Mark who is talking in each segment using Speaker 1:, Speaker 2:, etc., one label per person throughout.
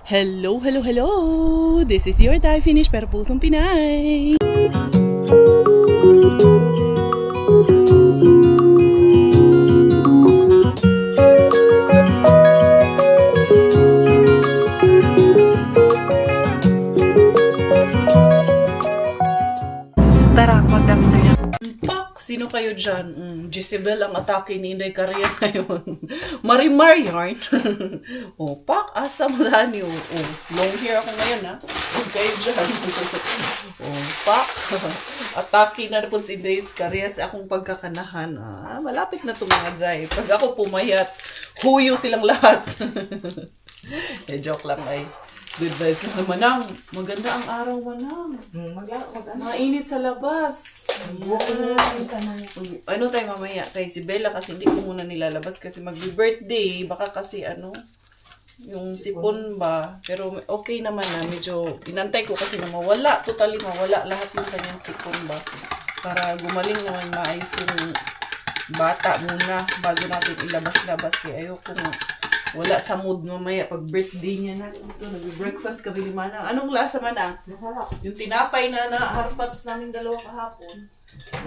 Speaker 1: Hello, hello, hello! This is your Thai Finish pero pusong Pinay!
Speaker 2: Tara, mag-upstairs.
Speaker 1: Pak! Sino kayo dyan? Jezebel ang atake ni Inday Caria ngayon. Marimar yarn. Oh, pak! Asa mo dani? Oh, long hair ako ngayon ha. Huwag kayo dyan. Oh, pak! Atake na po si Inday Caria sa akong pagkakanahan. Malapit na ito mga Zay. Pag ako pumayat, huyo silang lahat. Joke lang ay. Good vibes na Manang. Maganda ang araw, Manang. Mainit sa labas. Ano tayo mamaya? Kay si Bella kasi hindi ko muna nilalabas kasi mag-birthday. Baka kasi yung sipon ba. Pero okay naman na. Medyo inantay ko kasi na mawala. Totally mawala lahat yung kanyang sipon ba. Para gumaling naman maayos yung bata muna bago natin ilabas-labas. Kaya ayoko nga. Wala sa mood mamaya pag birthday niya na. Ito, nag-breakfast kami ni Manang. Anong lasa, Manang? Masarap. Yung tinapay na harpats namin dalawa kahapon.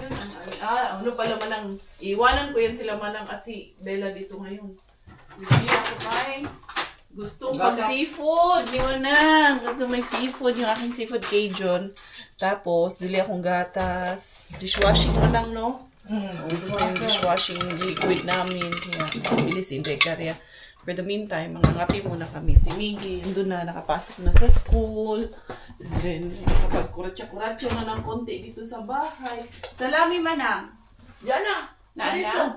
Speaker 1: Yun, ano pala, Manang? Iwanan ko yan sila, Manang, at si Bella dito ngayon. Bili ako kay gustong pag-seafood ni Manang. Gusto may seafood, yung aking seafood Cajun. Tapos, bili akong gatas. Dishwashing, Manang, no? Gusto yung dishwashing liquid namin. Kaya, bili si Inday Caria. For the meantime, mangangati muna kami. Si Miggy, doon na, nakapasok na sa school. And then, kapag kuratsa-kuratsa na ng konti dito sa bahay. Salami, Manang! Diyan na! Nana?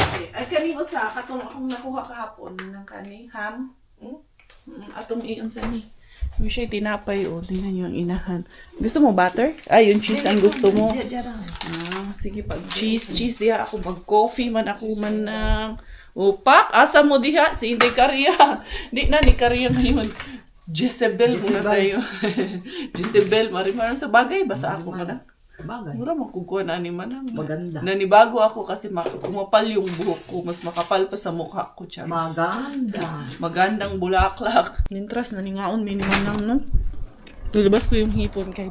Speaker 1: Okay. Ay, kaning usa, katong akong nakuha kahapon ng kani, ham. Atong iunsa ni. Yung siya tinapay, tingnan niyo ang inahan. Gusto mo butter? Ay, yung cheese ang gusto mo. Sige, pag cheese diha ako. Pag coffee man ako manang. Pak, asa mo diha? Si Inday Caria. Di na, ni Caria ngayon. Jezebel muna tayo. Jezebel, Marimar sa bagay. Basa ako Manang.
Speaker 3: Bagay.
Speaker 1: Mura makukuha na ni Manang.
Speaker 3: Maganda.
Speaker 1: Nanibago ako kasi kumapal yung buhok ko. Mas makapal pa sa mukha ko, Charles.
Speaker 3: Maganda.
Speaker 1: Magandang bulaklak. Nintras, naningaon may ni Manang, no? Tulabas ko yung hipon kay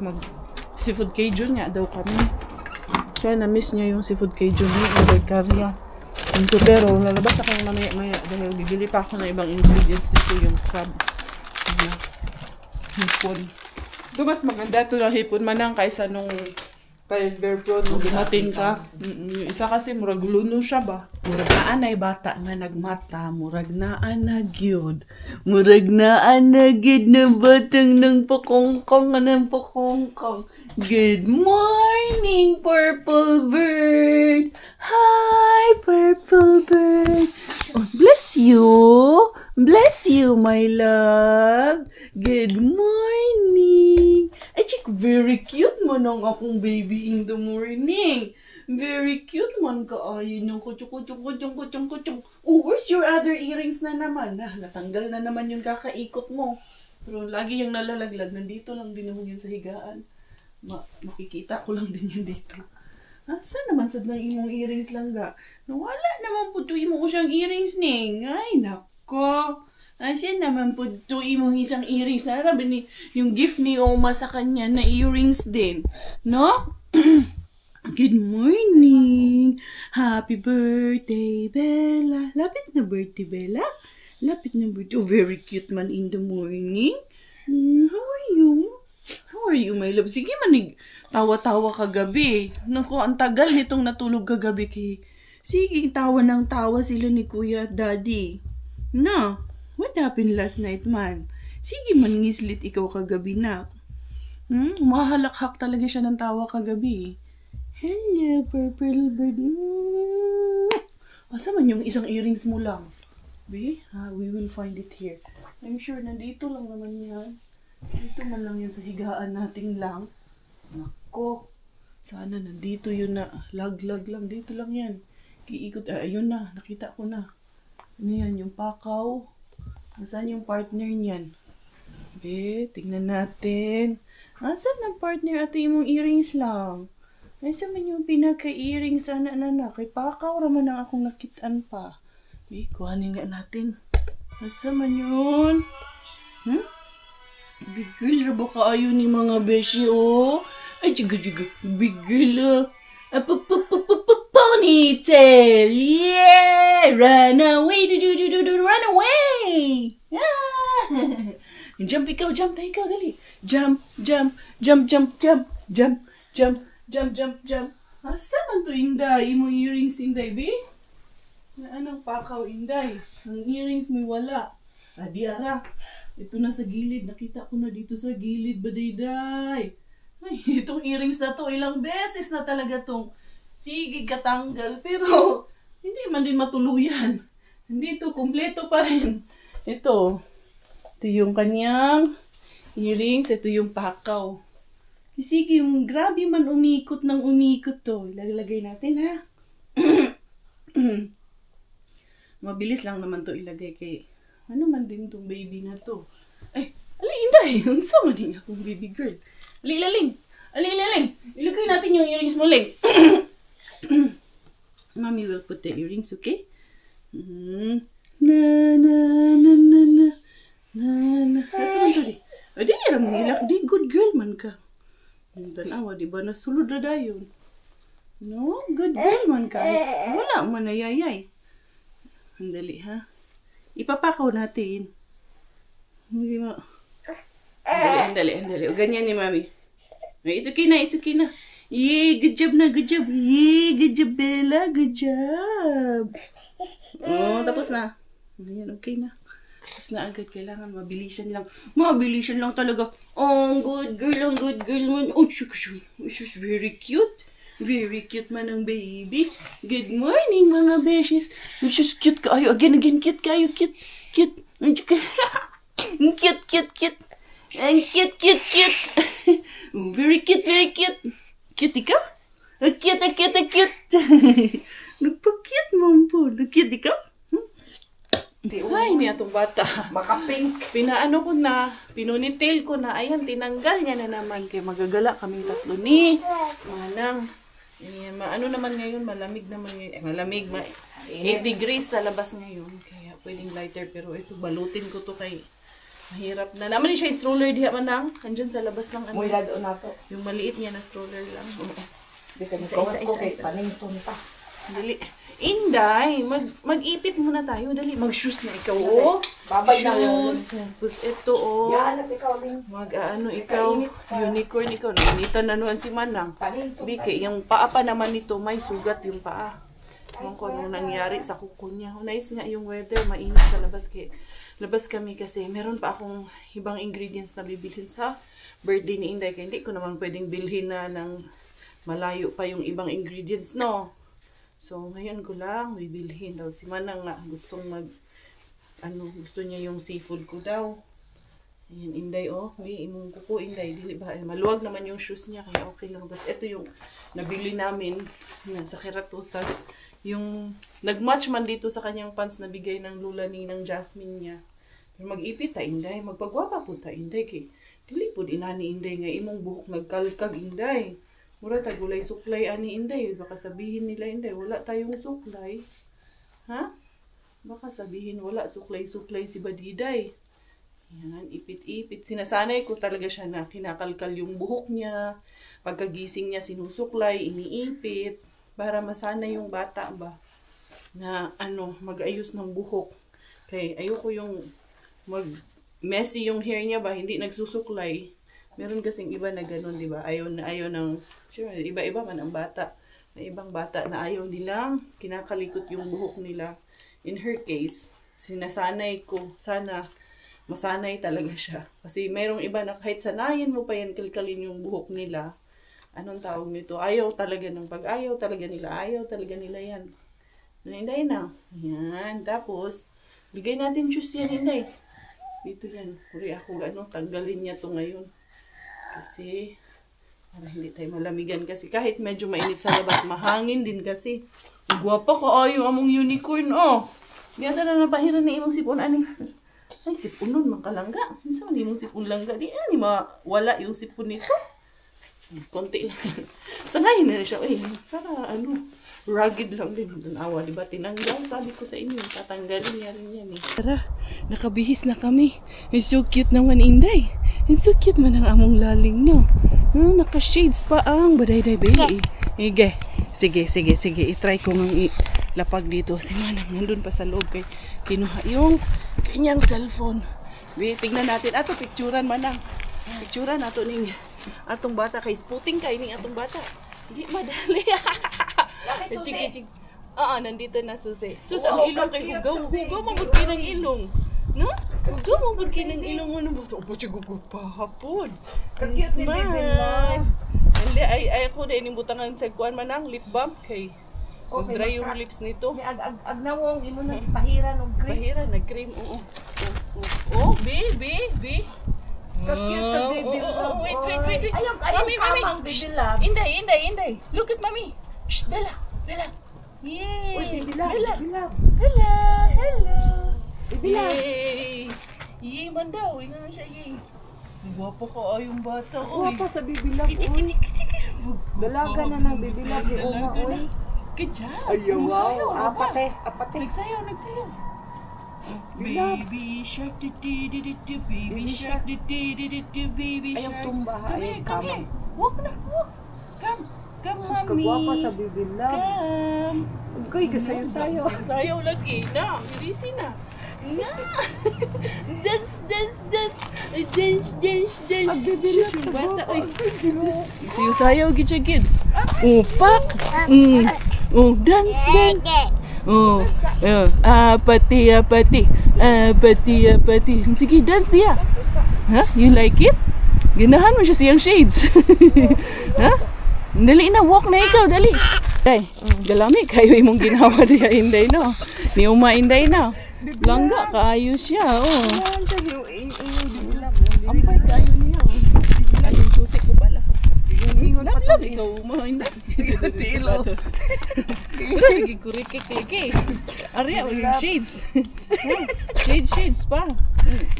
Speaker 1: seafood Cajun nga daw kami. Kaya na-miss niya yung seafood Cajun ni Inday Caria. Pero lalabas ako ng mamaya-maya dahil bibili pa ako ng ibang ingredients nito yung crab. Hipon. Ito mas maganda ito na hipon Manang kaysa nung kay Verpro nung dumating ka. Yung isa kasi murag luno siya ba? Murag na anay bata nga nagmata. Murag na anagyod. Murag na anagyod na batang ng pakongkong ng pakongkong. Good morning, purple bird. Hi, purple bird. Oh, bless you. Bless you, my love. Good morning. Ay, chick, very cute man ang akong baby in the morning. Very cute man ka. Ayun yung kutsong. Oh, where's your other earrings na naman? Natanggal na naman yung kakaikot mo. Pero lagi yung nalalaglag. Nandito lang din naman yan sa higaan. Makikita ko lang din yan dito. Saan naman sad ng imong earrings lang ga? Nawala naman po tuwi mo siyang earrings ning. Ay, nako. Saan naman po tuwi mo isang earrings? Narabi ni yung gift ni Oma sa kanya na earrings din. No? Good morning. Happy birthday, Bella. Lapit na birthday, Bella. Lapit na birthday. Oh, very cute man in the morning. How are you? How are you, my love? Sige, manig. Tawa-tawa kagabi. Naku, ang tagal nitong natulog kagabi kay. Sige, tawa ng tawa sila ni Kuya at Daddy. No, what happened last night, man? Sige, mangislit ikaw kagabi na. Mahalakhak talaga siya ng tawa kagabi. Hello, purple bird. Asa man yung isang earrings mo lang? We will find it here. I'm sure nandito lang naman yan. Dito man lang yan sa higaan nating lang. Nako. Sana nandito yun na. Lag lang. Dito lang yan. Kiikot. Ayun na. Nakita ko na. Ano yan? Yung pakaw. Nasaan yung partner niyan? Tingnan natin. Nasaan ang partner? Ato yung earrings lang. Nasaan man yung pinaka-earrings? Sana na. Kay pakaw raman ang akong nakitaan pa. Kuhanin nga natin. Nasaan man yun? Hmm? Big girl, rabo ka ayo ni mga beshi, oh. Ay, jiga. Big girl, ponytail. Yeah! Run away, run away! Ah! Jump ikaw, jump na ikaw, dali. Jump. Asa man to, Inday? Imo earrings, Inday, be? Na anong pakaw, Inday? Ang earrings mo wala. Adi ara. Ito na sa gilid. Nakita ko na dito sa gilid, badayday. Ay, itong earrings na to, ilang beses na talaga tong sige katanggal. Pero, hindi man din matuluyan. Hindi to, kumpleto pa rin. Ito yung kanyang earrings. Ito yung pakaw. Sige, yung grabe man umikot to. Ilalagay natin, ha? Mabilis lang naman to ilagay kay ano man din tong baby na to. Ay, Inday, ang sama din akong baby girl. Laling. Ilagay natin yung earrings mo, Ling. Mommy will put the earrings, okay? Na. Asa man to di? O, di nila mo ilak. Di, good girl man ka. Tanawa, di ba? Nasulod na dayon. No? Good girl man ka. Wala man nayayay. Andali, ha? Ipapakaw natin. Hindi mo. Andali. O, ganyan ni Mami. It's okay na. Yay, good job. Yay, good job, Bella. Good job. Oh, tapos na. Ayan, okay na. Tapos na agad. Kailangan mabilisan lang. Mabilisan lang talaga. Oh, good girl man. Oh, she's very cute. Very cute man ang baby. Good morning, mga beshes. She's cute ka. Ayo, again, cute kayo. Cute. Cute. Ang cute. Oh, very cute. Cute ikaw? Cute. Nagpa-cute mo po. Cute ikaw? Ay, niya itong bata.
Speaker 2: Maka-pink.
Speaker 1: Pinaano ko na, pinunitail ko na. Ayan, tinanggal niya na naman. Kaya magagala kaming tatlo ni Manang. Ayan, ano naman ngayon, malamig naman ngayon. Malamig, 8 degrees sa labas ngayon. Kaya pwedeng lighter, pero ito, balutin ko to kay mahirap na. Naman siya stroller diha Manang. Andyan sa labas ng ano.
Speaker 2: Mula doon na to.
Speaker 1: Yung maliit niya na stroller lang.
Speaker 2: Di ka nagkawas ko kay panington pa.
Speaker 1: Dali. Inday, mag-ipit muna tayo. Dali, mag-shoes na ikaw, oh.
Speaker 2: Babay na yun.
Speaker 1: Shoes. Tapos ito, oh.
Speaker 2: Yan, at ikaw din.
Speaker 1: Ikaw, unicorn ikaw. Nakinitan na nuan si Manang.
Speaker 2: Panington.
Speaker 1: Biki, yung paa pa naman nito, may sugat yung paa. Ewan ko anong nangyari sa kuko niya. Nice nga yung weather, mainit sa labas. Labas kami kasi meron pa akong ibang ingredients na bibilhin sa birthday ni Inday. Kaya hindi ko naman pwedeng bilhin na ng malayo pa yung ibang ingredients, no? So, ngayon ko lang bibilhin daw. Si Manang nga, gusto niya yung seafood ko daw. Ayan, Inday, oh. May imong kuko, Inday. Dili ba? Maluwag naman yung shoes niya, kaya okay lang. Tapos, ito yung nabili namin sa Keratos. Tapos, yung nag-match man dito sa kanyang pants na bigay ng lula ni ng Jasmine niya. Pero mag-ipit ta, Inday. Magpagwapa po ta, Inday. Kay, dili po inani, Inday, nga imong buhok nagkalkag, Inday. Mura tagulay suklay ani, Inday. Baka sabihin nila, Inday, wala tayong suklay. Ha? Baka sabihin wala suklay si Badiday. Yan, ipit-ipit. Sinasanay ko talaga siya na kinakalkal yung buhok niya. Pagkagising niya sinusuklay, iniipit. Para masanay yung bata ba na mag-ayos ng buhok. Kaya ayoko yung messy yung hair niya ba, hindi nagsusuklay. Meron kasing iba na ganun, di ba? Ayaw ng, sure, iba-iba man ang bata. May ibang bata na ayaw nilang kinakalikot yung buhok nila. In her case, sinasanay ko, sana masanay talaga siya. Kasi mayroong iba na kahit sanayin mo pa yan, kalkalin yung buhok nila. Anong tawag nito? Ayaw talaga ng ayaw talaga nila yan. Inday na. Yan. Tapos, bigay natin shoes yan, Inday. Dito yan. Kuri ako tanggalin niya to ngayon. Kasi, para hindi tayo malamigan. Kasi kahit medyo mainit sa labas, mahangin din kasi. Guwapa ka, ayaw among unicorn, oh. Biyata na napahiran na imong sipon, ani. Ay, sipon nun, makalangga. Minsan, imong sipon langga. Di, ani, wala yung sipon nito. Konti lang. Sanayin na siya. Para rugged lang din. Tanawa, diba? Tinanggal. Sabi ko sa inyo, tatanggalin niya rin yan eh. Tara, nakabihis na kami. It's so cute naman, Inday. It's so cute man ang among laling, no? Naka-shades pa ang baday-day, baby. Sige. I-try ko ngang lapag dito. Si Manang nandun pa sa loob kay kinuha yung kanyang cellphone. Tignan natin. Ato, picturean Manang. Picturean ato ning atong bata kay sputing kay ning atong bata. Hindi madali. Chiki. Nandito na susi. Sus, ang ilong kay hugaw. Hugaw mangod ng ilong. No? Hugaw mangod ng ilong mo na ba? Opo, chigugo pa hapon.
Speaker 2: Cute ni Baby Love.
Speaker 1: Hindi, ay ako na inimbutangan sa kuan Manang lip balm kay dry yung lips nito.
Speaker 2: Agnawong imo nang pahiran og cream.
Speaker 1: Bahira, nag-cream. Oh, baby.
Speaker 2: Cute sa Baby Love.
Speaker 1: Wait.
Speaker 2: Ayaw
Speaker 1: Mami.
Speaker 2: kamang Baby Love.
Speaker 1: Inday. Look at Mami. Shh, Bella. Yay.
Speaker 2: Uy, Baby Love.
Speaker 1: Bella.
Speaker 2: Baby Love.
Speaker 1: Hello.
Speaker 2: Baby Love.
Speaker 1: Yay, man daw. Ingat siya, yay. Gwapo ka yung bata.
Speaker 2: Guwapa sa Baby Love. Uy. Dalaga na ng Baby Love ni Uma. Uy.
Speaker 1: Good job.
Speaker 2: Ayaw,
Speaker 1: Nagsayaw
Speaker 2: wow.
Speaker 1: ka ba?
Speaker 2: Apate.
Speaker 1: Nagsayaw. Baby shark, baby shark, baby
Speaker 2: Ayaw
Speaker 1: shark.
Speaker 2: tumba,
Speaker 1: Come
Speaker 2: ayaw
Speaker 1: here.
Speaker 2: kamang.
Speaker 1: Walk. Come, mommy.
Speaker 2: Kagwapa sa Baby Love.
Speaker 1: Come.
Speaker 2: Uy, kasayo-sayo.
Speaker 1: Sayaw lagi. Na, bilisi na. Dance.
Speaker 2: Ang Baby Love.
Speaker 1: Shush, yung bata.
Speaker 2: kagwapa.
Speaker 1: Ay, sayaw gid. Pak. Dance. Apati. Sige, dance dia. Ha? You like it? Ginahan mo siya siyang shades. Ha? Dali na, walk na ikaw, dali. Ay, galami kayo imong ginawa diya, Inday, no? Ni Uma, Inday, no? Langga, kaayo siya, oh.
Speaker 2: Yan siya, yung Baby Love.
Speaker 1: Ampay, kaayo niya, oh. Ay, yung susi ko pala.
Speaker 2: Ingon pa
Speaker 1: Love, ikaw, Uma, Inday.
Speaker 2: Tilo.
Speaker 1: Pero, lagi kurikik-liki. Arya, yung shades. Shades pa.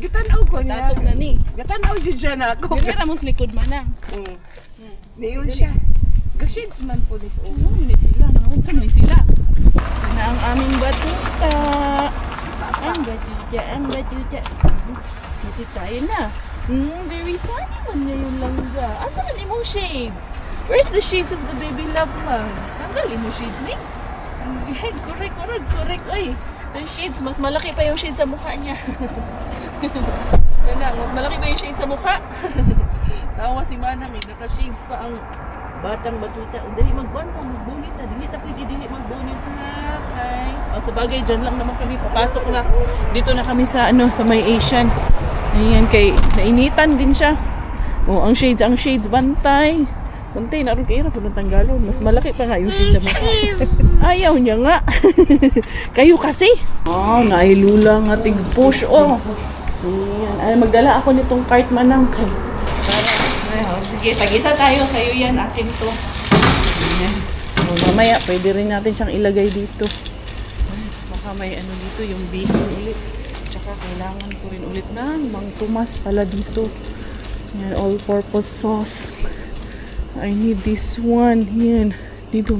Speaker 2: Gitanaw ko niya.
Speaker 1: Tatog na ni.
Speaker 2: Gitanaw siya na ako.
Speaker 1: Dili ra mos likod manang.
Speaker 2: Niyon siya. Gashades man po this old.
Speaker 1: Ni sila, nangunsa ni sila. Na ang aming batuta. Ang batuta. Kasi tayo na. Very funny man ngayon langga. Asa man imong shades? Where's the shades of the Baby Love lang? Tanggalin mo shades ni? Correct. Ay, the shades, mas malaki pa yung shades sa mukha niya. Yan na, mas malaki pa yung shades sa mukha. Tawa si Manang, naka-shades pa ang batang batuta. Dali magkuhan ka, magbunit na. Dili ta pwede dili magbunit ha. Okay. Sa bagay, dyan lang naman kami. Papasok na. Dito na kami sa sa may Asian. Ayan, kay nainitan din siya. Ang shades bantay. Kuntay, naroon kayo na punong tanggalon. Mas malaki pa nga yung shades sa mukha. Ayaw niya nga. Kayo kasi. Nailula nga tig-push. Ayan. Magdala ako nitong cart Manang kay. Sige, tag-isa tayo. Sa'yo yan. Akin to. Ayan. Mamaya, pwede rin natin siyang ilagay dito. Baka may dito, yung bacon ulit. Tsaka kailangan ko rin ulit na Mang Tomas pala dito. Ayan, all-purpose sauce. I need this one. Yan. Dito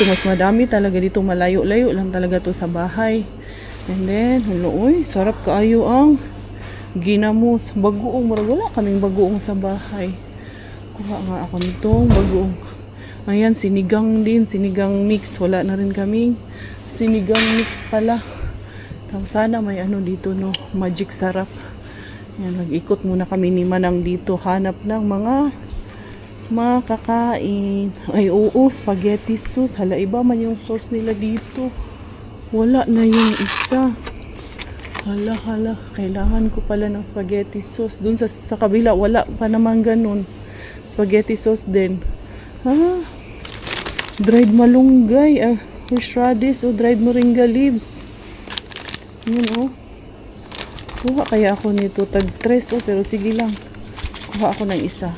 Speaker 1: mas madami talaga. Dito malayo-layo lang talaga to sa bahay. And then, uy, sarap kaayo ang ginamos. Bagoong. Wala kaming bagoong sa bahay. Kuha nga ako nitong bagoong. Ayan, sinigang din. Sinigang mix. Wala na rin kaming sinigang mix pala. Sana may dito, no? Magic sarap. Ayan, nag-ikot muna kami ni Manang dito. Hanap ng mga makakain. Ay, oo, spaghetti sauce. Hala, iba man yung sauce nila dito. Wala na yung isa. Hala. Kailangan ko pala ng spaghetti sauce. Dun sa kabila, wala pa naman ganun. Spaghetti sauce din. Dried malunggay. Horseradish o dried moringa leaves. Yun, Kuha kaya ako nito. Tag-tres, pero sige lang. Kuha ako ng isa.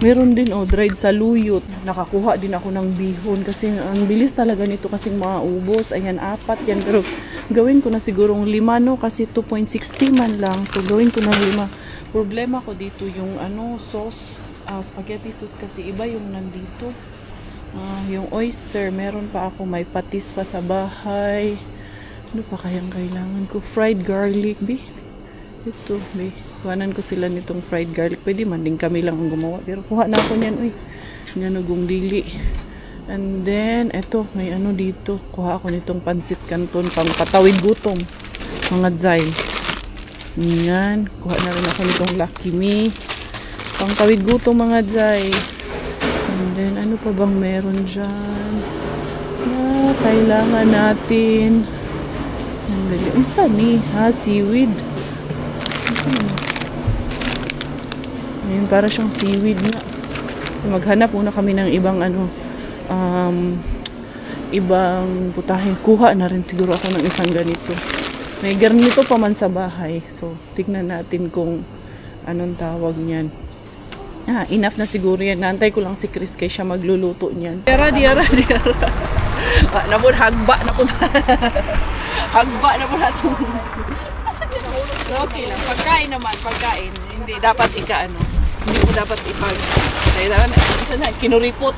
Speaker 1: Meron din dried saluyot. Nakakuha din ako ng bihon kasi ang bilis talaga nito kasi maubos. Ayan, 4 yan. Pero gawin ko na sigurong 5, no? Kasi 2.60 man lang. So gawin ko na 5. Problema ko dito yung sauce. spaghetti sauce kasi iba yung nandito. Yung oyster, meron pa ako. May patis pa sa bahay. Ano pa kayang kailangan ko? Fried garlic, be. Ito, be. Kuhanan ko sila nitong fried garlic. Pwede man din kami lang ang gumawa. Pero kuha na ako niyan, uy. Nanugong dili. And then, eto, may ano dito. Kuha ako nitong pansit canton pang patawid gutom. Mga dzay. Yan. Kuha na rin ako nitong Lucky Me. Pang tawid gutom mga dzay. And then, ano pa bang meron dyan? Kailangan natin. Ang dali. Unsa ni? Seaweed. Ayun, para siyang seaweed na. Maghanap muna kami ng ibang ano, ibang putahin. Kuha na rin siguro ako ng isang ganito. May ganito pa man sa bahay. So, tignan natin kung anong tawag niyan. Enough na siguro yan. Nantay ko lang si Chris kay siya magluluto niyan. Diara. Napun, hagba na po. Hagba na po natin. Okay lang. Pagkain naman, pagkain. Hindi dapat hindi mo dapat ipag. Kaya isa na, kinuripot.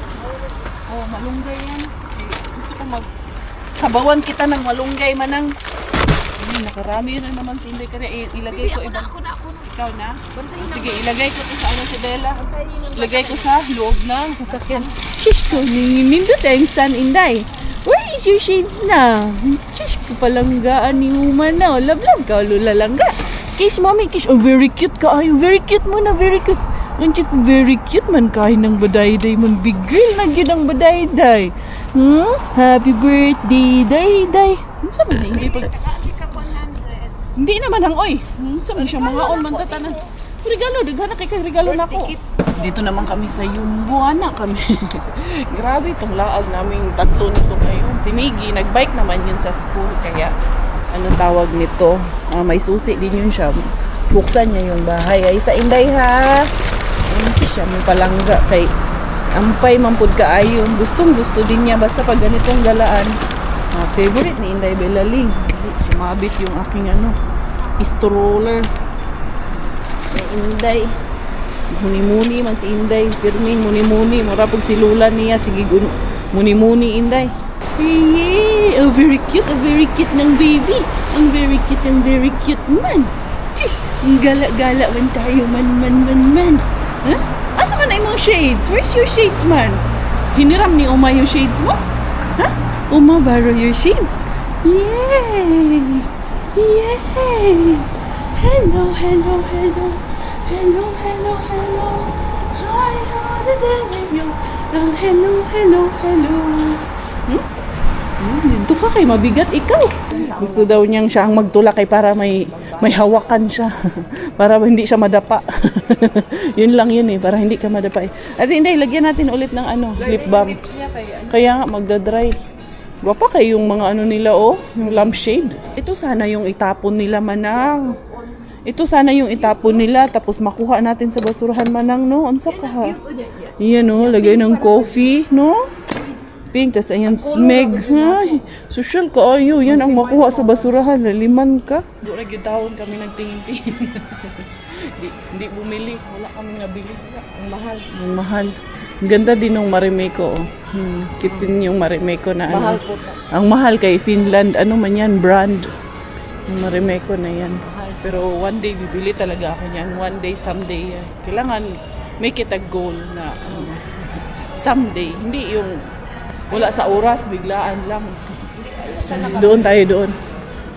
Speaker 1: Malunggay yan. Gusto ko sabawan kita ng malunggay manang. Nakarami na naman si Inday. Kaya ilagay ko ibang. Ikaw na? Sige, ilagay ko sa si Bella. Ilagay ko sa loob ng sasakyan. Shish ko, nindot ang san Inday. Where is your shades na? Shish ko palanggaan ni Human na. Lablab ka, lulalangga. Kiss, mommy, kiss. Oh, very cute ka. Ay, very cute mo na, very cute. Ang chick, very cute man kain ng badayday man. Big girl na yun ang badayday. Happy birthday, day. Sabi na, hindi pag... Hindi naman ang oy. Sabi siya mga on man tatanan. Regalo, daghan na kay regalo nako. Dito naman kami sa Yumbuana kami. Grabe itong laag naming tatlo nito ngayon. Si Miggy, nagbike naman yun sa school. Kaya, ano tawag nito? May susi din yun siya. Buksan niya yung bahay. Ay, sa Inday ha. Hindi siya may palangga. Kay ampay mampud kaayon. Gustong gusto din niya. Basta pag ganitong galaan. Favorite ni Inday Belaling. Sumabit yung aking stroller. Si Inday. Muni-muni man si Inday. Pirmin, muni-muni. Marapog si Lula niya. Sige, muni-muni Inday. Hey, very cute ng baby. Ang very cute man. Tis, gala-gala man tayo man. Huh? Asa man ay mga shades? Where's your shades man? Hiniram ni Oma yung shades mo? Huh? Oma, borrow your shades. Yay! Hello. Hi, hello. Dito ka kay mabigat ikaw. Gusto daw niyang siya ang magtula kay para may hawakan siya. Para hindi siya madapa. Yun lang yun para hindi ka madapa. At hindi, lagyan natin ulit ng lip balm. Kaya nga magdadry. Gwapa kayo yung mga nila yung lampshade. Ito sana yung itapon nila manang. Ito sana yung itapon nila tapos makuha natin sa basurahan manang no. Unsa ka ha? Yan lagay ng coffee no. Pink tas ayan smeg. Ay, social ka ayo. Yan ang makuha sa basurahan. Laliman ka. Dura gyud taon kami nagtingin-tingin. Hindi bumili. Wala kami nabili. Ang mahal. Ang ganda din ng Marimekko. Cute din yung Marimekko na
Speaker 2: Mahal po.
Speaker 1: Ang mahal kay Finland. Ano man yan, brand. Yung Marimekko na yan. Pero one day, bibili talaga ako yan. One day, someday. Kailangan make it a goal na someday. Hindi yung wala sa oras, biglaan lang. Doon tayo.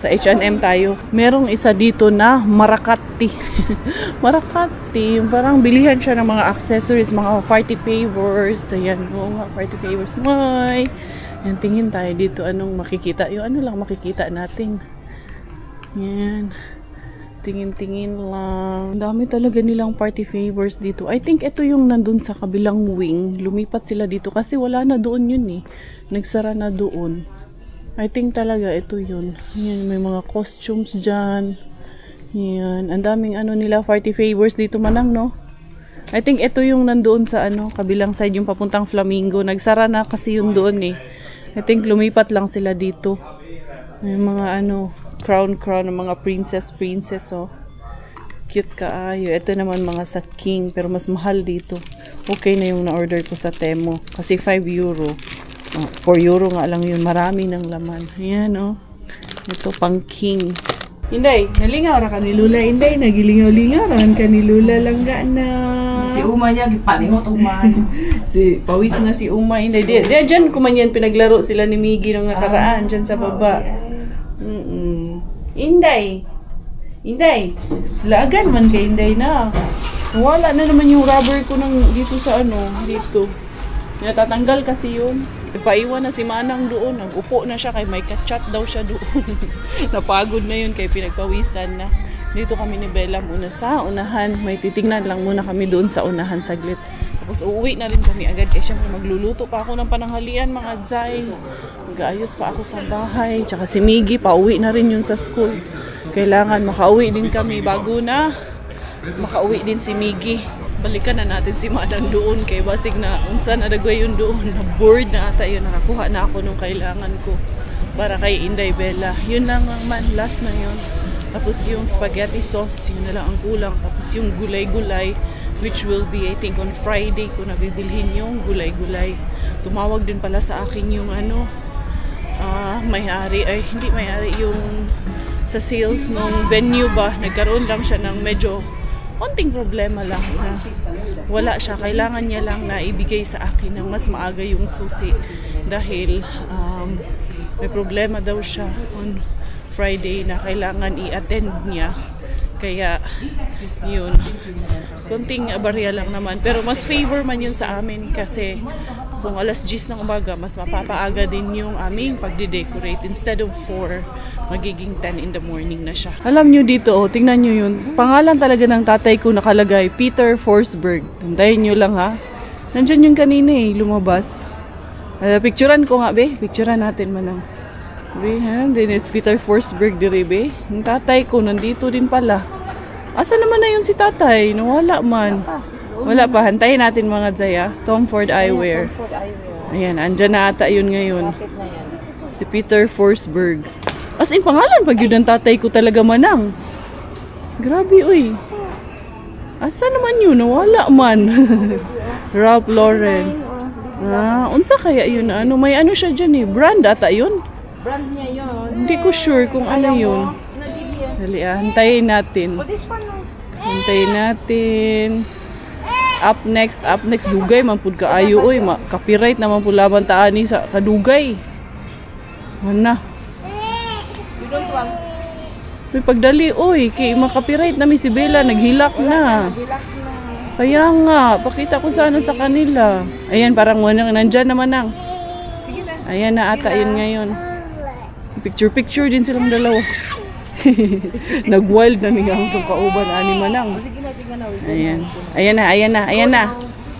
Speaker 1: Sa H&M tayo. Merong isa dito na Marakati. Marakati. Yung parang bilihan siya ng mga accessories, mga party favors. Ayan, mga party favors. Ay! Yan, tingin tayo dito. Anong makikita? Yung lang makikita natin. Yan. Tingin-tingin lang. Dami talaga nilang party favors dito. I think ito yung nandun sa kabilang wing. Lumipat sila dito kasi wala na doon yun Nagsara na doon. I think talaga ito yun. Yan, may mga costumes dyan. Yan. Ang daming nila party favors dito manang no. I think ito yung nandoon sa kabilang side yung papuntang Flamingo. Nagsara na kasi yun doon I think lumipat lang sila dito. May mga crown ng mga princess Cute kaayo. Ito naman mga sa King, pero mas mahal dito. Okay na yung na-order ko sa Temo. Kasi 5 euro. 4 euro nga lang yun. Marami ng laman. Ayan, oh. Ito pang King. Inday, nalingaw ra ka ni Lula. Inday, nagilingaw-lingaw ra ka ni Lula lang na.
Speaker 2: Si Uma niya, palingot Uma.
Speaker 1: Si pawis na si Uma. Inday, di dyan kumanyan pinaglaro sila ni Miggy nung nakaraan. Dyan sa baba. Inday. Inday, lagan man kay Inday na. Wala na naman yung rubber ko ng dito sa dito. Natatanggal kasi yun. Paiwan na si Manang doon. Nag-upo na siya kay may kachat daw siya doon. Napagod na yun kay pinagpawisan na. Dito kami ni Bella muna sa unahan. May titingnan lang muna kami doon sa unahan saglit. Tapos uuwi na rin kami agad kasi syempre magluluto pa ako ng pananghalian mga Zay. Mag-aayos pa ako sa bahay. Tsaka si Miggy pauwi na rin yun sa school. Kailangan makauwi din kami bago na makauwi din si Miggy. Balikan na natin si Manang doon kay basig na unsa na dagway yun doon. Na bored na ata yun. Nakakuha na ako nung kailangan ko para kay Inday Bella. Yun lang man, last na yun. Tapos yung spaghetti sauce, yun na lang ang kulang. Tapos yung gulay-gulay, which will be I think on Friday ko nabibilhin yung gulay-gulay. Tumawag din pala sa akin yung may-ari, ay hindi may-ari, yung sa sales nung venue ba, nagkaroon lang siya ng medyo konting problema lang na wala siya. Kailangan niya lang na ibigay sa akin ng mas maaga yung susi dahil may problema daw siya on Friday na kailangan i-attend niya. Kaya yun, konting barya lang naman. Pero mas favor man yun sa amin kasi kung alas 10 ng umaga, mas mapapaaga din yung aming pagde-decorate. Instead of 4, magiging 10 in the morning na siya. Alam nyo dito, tingnan nyo yun. Pangalan talaga ng tatay ko nakalagay, Peter Forsberg. Tuntayin nyo lang ha. Nandyan yung kanina lumabas. Picturean ko nga be, picturean natin manang. Be, din is Peter Forsberg diri be. Yung tatay ko nandito din pala. Asa naman na yun si tatay? Nawala man. Wala pa. Hantayin natin mga Zaya. Tom Ford Eyewear. Ayan, andyan na ata yun ngayon. Si Peter Forsberg. As in, pangalan pag yun ang tatay ko talaga manang. Grabe, uy. Asa naman yun? Nawala man. Ralph Lauren. Unsa kaya yun? May siya dyan brand ata yun?
Speaker 2: Brand niya yun.
Speaker 1: Hindi ko sure kung ano yun. Dali, hantayin natin. Hantayin natin. Up next. Dugay man pud kaayo oy. Copyright naman pud laban taani sa kadugay. Mana? May pagdali oy. Kay makapiright na mi si Bella. Naghilak na. Kaya nga. Pakita ko sana sa kanila. Ayan, parang nandyan naman ang. Ayan na ata yun ngayon. Picture din silang dalawa. Nag-wild na niya ang kauban ani manang. Ayan na.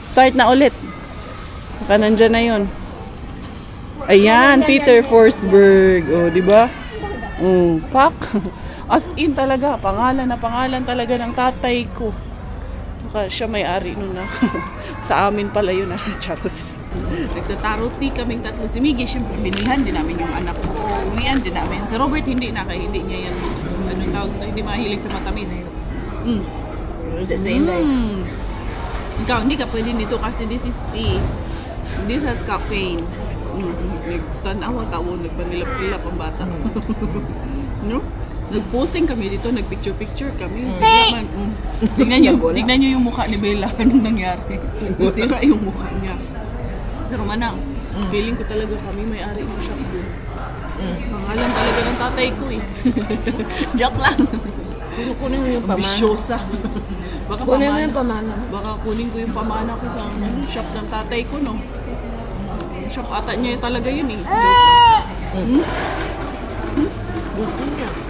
Speaker 1: Start na ulit. Baka nandyan na yun. Ayan, Peter Forsberg. O, di ba? Pak. As in talaga, pangalan talaga ng tatay ko. Baka siya may-ari nun na. Sa amin pala yun Charos. Nagtatarot kaming tatlo. Si Miggy, syempre, binilhan din namin yung anak ko. Uwian din namin. Si Robert, hindi niya yan gusto. Anong tawag na, hindi mahilig sa matamis. Ikaw, hindi ka pwede nito kasi this is tea. This has caffeine. Nagtanawa-tawo, nagpanilap-ilap ang bata. No? Nag-posting kami dito, nag-picture-picture kami. Tingnan nyo yung mukha ni Bella. Anong nangyari? Nasira yung mukha niya. Pero manang, feeling ko talaga kami may-ari mo siya doon. Pangalan talaga ng tatay ko Joke lang. Kunin mo yung pamana. Ambisyosa. Kunin mo yung pamana. Baka kunin ko yung pamana ko sa shop ng tatay ko, no? Shop ata niya talaga yun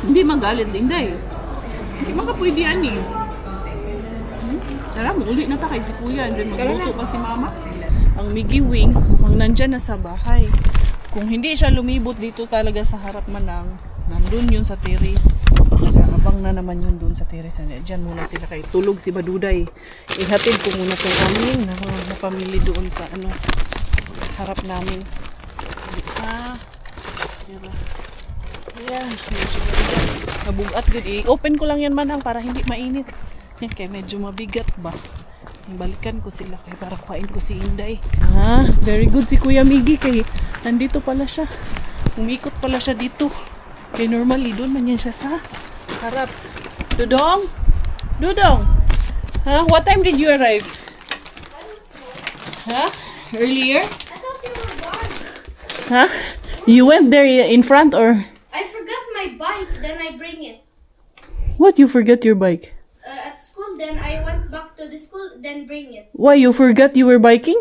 Speaker 1: Hindi magalit din dahil. Hindi makapwede yan Tara, uli na ta kay si Kuya. And then magluto pa si Mama. Ang Miggy Wings mukhang nandyan na sa bahay. Kung hindi siya lumibot dito talaga sa harap manang, nandun yun sa terrace. Nag-aabang na naman yun dun sa terrace. Diyan muna sila kay tulog si Baduday. Ihatid ko muna itong aming na pamili doon sa sa harap namin. Ayan. Nabugat good. I-open ko lang yan manang para hindi mainit. Yan kay medyo mabigat ba. Balikan ko sila kay para kuhain ko si Inday. Very good si Kuya Miggy kay nandito pala siya. Umikot pala siya dito. Kay normally doon man yan siya sa harap. Dudong? Dudong? What time did you arrive? Earlier?
Speaker 2: I thought you were gone.
Speaker 1: You went there in front or?
Speaker 2: I forgot my bike, then I bring it.
Speaker 1: What? You forgot your bike?
Speaker 2: At school, then I went back to the school, then bring it.
Speaker 1: Why? You forgot you were biking?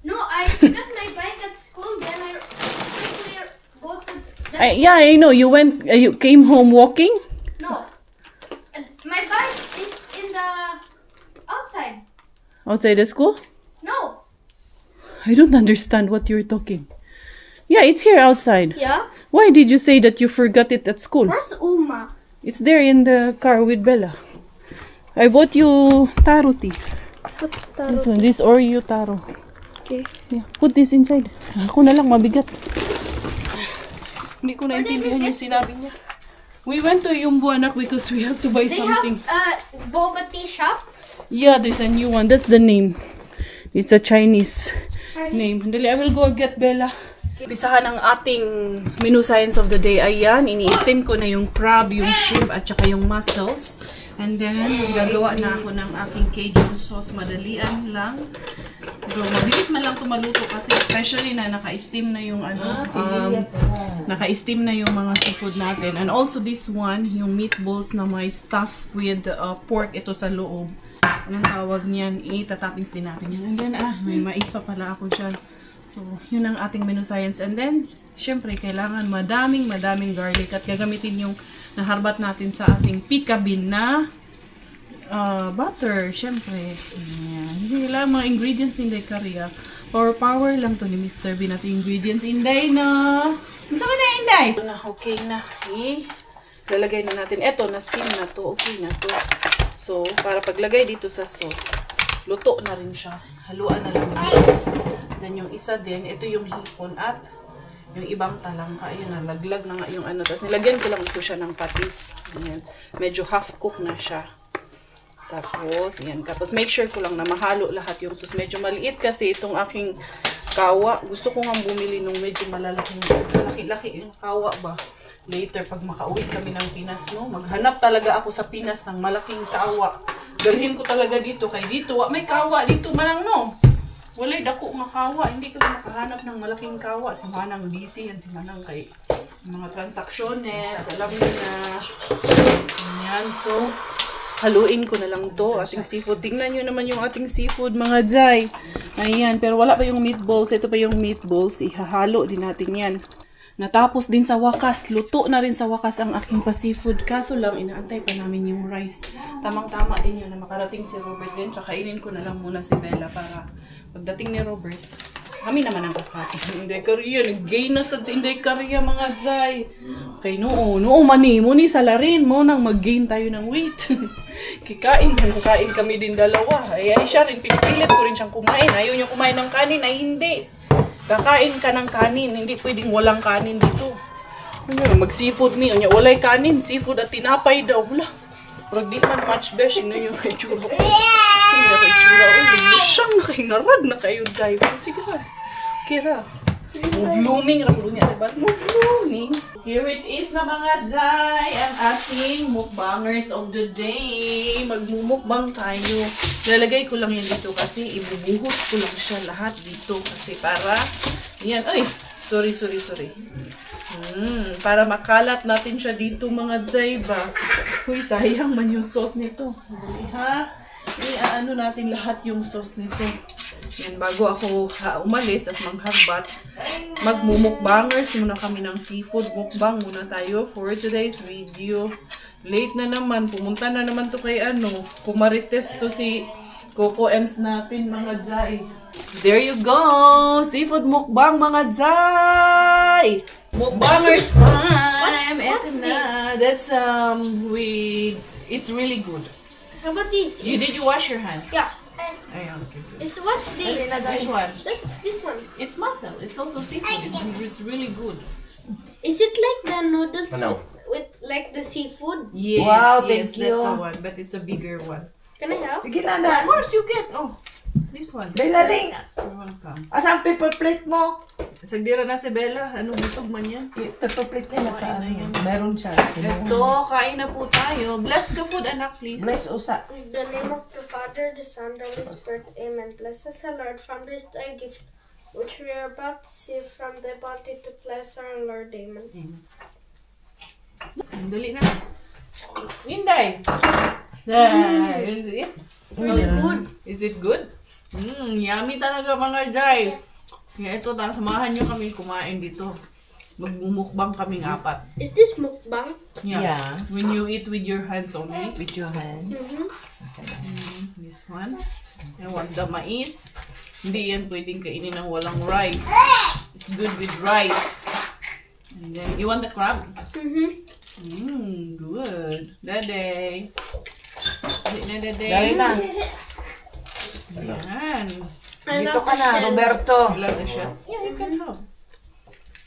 Speaker 2: No, I forgot my bike at school, then I quickly go to the...
Speaker 1: Yeah, I know. You went. You came home walking.
Speaker 2: No. My bike is in the... outside.
Speaker 1: Outside the school?
Speaker 2: No.
Speaker 1: I don't understand what you're talking. Yeah, it's here outside.
Speaker 2: Yeah?
Speaker 1: Why did you say that you forgot it at school?
Speaker 2: Where's Uma?
Speaker 1: It's there in the car with Bella. I bought you taro tea.
Speaker 2: What's
Speaker 1: This one, this Oreo taro.
Speaker 2: Okay.
Speaker 1: Yeah, put this inside. Ako na lang, mabigat. Hindi ko naintindihan yung sinabi niya. We went to Yumbo, anak, because we have to buy
Speaker 2: They
Speaker 1: something.
Speaker 2: have boba tea shop.
Speaker 1: Yeah, there's a new one. That's the name. It's a Chinese name. Dali, I will go get Bella. Pisahan ang ating menu science of the day. Ayan, ini-steam ko na yung crab, yung shrimp, at saka yung mussels. And then, gagawa na ako ng aking Cajun sauce. Madalian lang. So, mabilis man lang tumaluto kasi especially na naka-steam na yung naka-steam na yung mga seafood natin. And also this one, yung meatballs na may stuff with pork ito sa loob. Anong tawag niyan? Itatoppings din natin yan. And then, may mais pa pala ako dyan. So, yun ang ating menu science. And then, syempre, kailangan madaming garlic at gagamitin yung naharbat natin sa ating pika bean na butter. Syempre, yan. Hindi lang mga ingredients ni Inday Caria. Power lang to ni Mr. Bean at ingredients. Inday na! Masama na, Inday! Ito na, okay na. Lalagay na natin. Eto, na-steam na to. Okay na to. So, para paglagay dito sa sauce, luto na rin siya. Haluan na lang yung sauce. Then yung isa din, ito yung hipon at yung ibang talangka. Ayan, nalaglag na nga yung ano. Tapos nilagyan ko lang ito siya ng patis. Ayan. Medyo half cook na siya. Tapos, ayan. Tapos make sure ko lang na mahalo lahat yung sauce. Medyo maliit kasi itong aking kawa. Gusto ko nga bumili nung medyo malaki-laki yung kawa ba. Later, pag makauwi kami ng Pinas, no, maghanap talaga ako sa Pinas ng malaking kawa. Dalhin ko talaga dito. Kay dito, may kawa dito manang, no? Walay dako nga kawa. Hindi ka makahanap ng malaking kawa. Si Manang busy yan. Si Manang kay mga transacciones. Alam niyo na. Ayan. So, haluin ko na lang to. Ating seafood. Tingnan nyo naman yung ating seafood, mga Jai. Ayan. Pero wala pa yung meatballs. Ito pa yung meatballs. Ihahalo din natin yan. Natapos din sa wakas. Luto na rin sa wakas ang aking pa-seafood. Kaso lang, inaantay pa namin yung rice. Tamang-tama din yun na makarating si Robert din. Pakainin ko na lang muna si Bella para pagdating ni Robert, kami naman ang kakain. Inday Caria, nag-gain na sa Inday Caria, mga Zay. Okay, noo mani mo ni salarin mo nang mag-gain tayo ng weight. Kikain kami din dalawa. Ay siya rin, pinipilit ko rin siyang kumain. Ayaw niya kumain ng kanin, ay hindi. Kakain ka ng kanin, hindi pwedeng walang kanin dito. Mag-seafood me, walay kanin, seafood at tinapay daw. Wala. Pero di man much bashing na yung itsura ko. Sige na kayo itsura ko. Lusyang na kayo, ngarag na kayo, Zay. Sige na. Kira. Blooming, ramlo niya, diba? Blooming. Here it is na mga Zay, ang ating mukbangers of the day. Magmumukbang tayo. Lalagay ko lang yan dito kasi ibubuhos ko lang siya lahat dito kasi para, yan, ay, sorry. Para makalat natin siya dito mga Zay ba. Uy, sayang man yung sauce nito. Ha? Ano natin lahat yung sauce nito. Yan, bago ako umalis at mangharbat, magmumukbangers muna kami ng seafood. Mukbang muna tayo for today's video. Late na naman. Pumunta na naman to kay Kumarites to si Coco Ems natin mga Zay. There you go! Seafood mukbang mga Zay! Mukbangers time!
Speaker 2: What's
Speaker 1: Ito na. That's, it's really good.
Speaker 2: How about this?
Speaker 1: Did you wash your hands?
Speaker 2: Yeah.
Speaker 1: Ayan, okay.
Speaker 2: What's this?
Speaker 1: Which one?
Speaker 2: This one.
Speaker 1: It's mussel. It's also seafood. It's really good.
Speaker 2: Is it like the noodles
Speaker 3: No.
Speaker 2: with like the seafood.
Speaker 1: Yes,
Speaker 3: Wow,
Speaker 1: yes,
Speaker 3: thank you.
Speaker 1: that's the one. But it's a bigger one.
Speaker 2: Can I have?
Speaker 3: Sige na
Speaker 1: Of
Speaker 3: na.
Speaker 1: course, you get. Oh, this one.
Speaker 3: Belaling,
Speaker 1: You're welcome.
Speaker 3: asan paper plate mo?
Speaker 1: Sagdira na si Bella. Anong busog man yan?
Speaker 3: Paper plate nila sa
Speaker 1: Kumain na yan.
Speaker 3: Meron siya.
Speaker 1: Ito, kain na po tayo. Bless the food, anak, please.
Speaker 3: Bless usa.
Speaker 2: In the name of the Father, the Son, the Holy Spirit. Amen. Bless us, O Lord, from this thy gift, which we are about to see from thy bounty to bless our Lord. Amen.
Speaker 1: Dali na. Inday! Is
Speaker 2: Really good.
Speaker 1: it good? Yummy talaga mga Jai. Kaya ito, samahan nyo kami kumain dito. Magmumukbang kaming apat.
Speaker 2: Is this mukbang?
Speaker 3: Yeah.
Speaker 1: When you eat with your hands only.
Speaker 3: With your hands.
Speaker 1: This one. I want the mais. Hindi yan pwedeng kainin ng walang rice. It's good with rice. And then, you want the crab? Good. Dade. Dali na, Dade.
Speaker 3: Dali na.
Speaker 1: Yan.
Speaker 3: Dito ka na, Roberto.
Speaker 1: Ilan na siya? Yeah, you can have.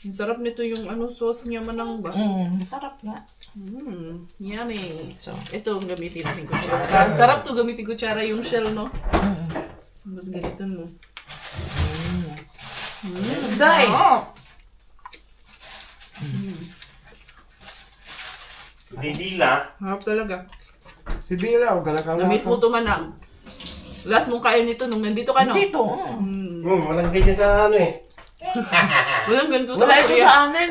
Speaker 1: Ang sarap nito yung sauce niya manang ba?
Speaker 3: Masarap nga.
Speaker 1: Yummy.
Speaker 3: So,
Speaker 1: Ito ang gamitin natin kutsara. Sarap to gamitin kutsara yung shell, no? Mas ganito mo.
Speaker 3: Day!
Speaker 4: Didila.
Speaker 1: Harap talaga.
Speaker 3: Si Bira, huwag ka
Speaker 1: Namiss mo to manang. Last mong kain nito nung nandito ka, no?
Speaker 3: Dito.
Speaker 4: Walang ganyan sa ano eh.
Speaker 1: Walang ganito sa
Speaker 3: Wala ito
Speaker 1: Korea.
Speaker 3: sa amin.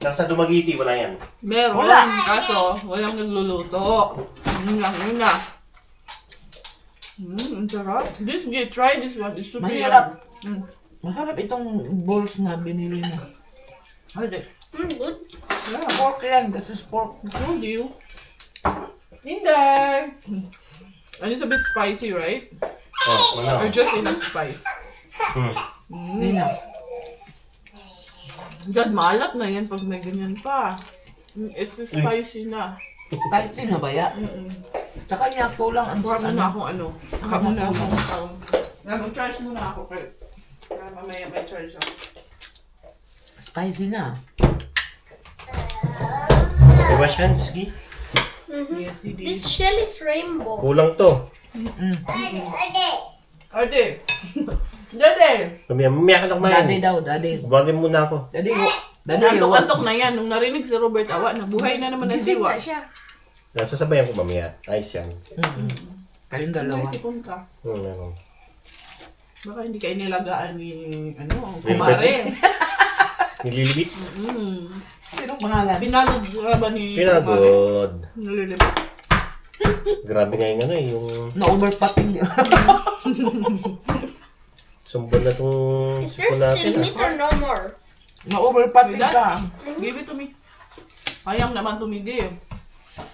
Speaker 4: Nasa Dumaguete, wala yan.
Speaker 1: Meron,
Speaker 3: Wala.
Speaker 1: kaso walang nagluluto. Yun na. Ang sarap. Try this one. It's super
Speaker 3: Mahirap.
Speaker 1: yummy.
Speaker 3: Masarap itong balls na binili mo.
Speaker 1: How is it?
Speaker 2: Good.
Speaker 3: Pork yan. This is pork.
Speaker 1: I told you. In there. And it's a bit spicy, right?
Speaker 4: Oh, wala.
Speaker 1: Or just enough spice?
Speaker 3: Hindi na.
Speaker 1: Dad, maalat na yan pag may ganyan pa. It's spicy na.
Speaker 3: Spicy na ba yan? Tsaka niya kulang ang
Speaker 1: Kuha muna akong Kuha muna akong mag-charge muna ako para mamaya may charge ako.
Speaker 3: Spicy na.
Speaker 4: Wash hands, Gi.
Speaker 1: Yes, it
Speaker 2: This
Speaker 1: is.
Speaker 2: shell is rainbow.
Speaker 4: Kulang to.
Speaker 1: Ate! Dade!
Speaker 4: Mamaya ka na kumain.
Speaker 3: Daddy daw, daddy.
Speaker 4: Buwan muna ako.
Speaker 3: Daddy, daddy.
Speaker 1: Antok-antok na yan. Nung narinig si Robert Awa, nabuhay na naman ang
Speaker 3: Gising
Speaker 1: siwa.
Speaker 3: na siya.
Speaker 4: Nasasabayan ko mamaya. Ayos yan.
Speaker 3: Kayong dalawa.
Speaker 1: May sipon ka.
Speaker 4: Meron.
Speaker 1: Baka hindi kayo nilagaan ni, kumare.
Speaker 4: Nililibit.
Speaker 3: Sinong pangalan?
Speaker 1: Pinagod ka ba ni kumare?
Speaker 4: Pinagod.
Speaker 1: Nalilibit.
Speaker 4: Grabe nga yung yung
Speaker 3: Na-overpotting niya.
Speaker 4: sumbol na itong
Speaker 2: Is there
Speaker 4: sipon natin.
Speaker 2: still meat or no more?
Speaker 3: Na-overpotting
Speaker 1: With that?
Speaker 3: ka.
Speaker 1: Give it to me. Ayang naman tumigi.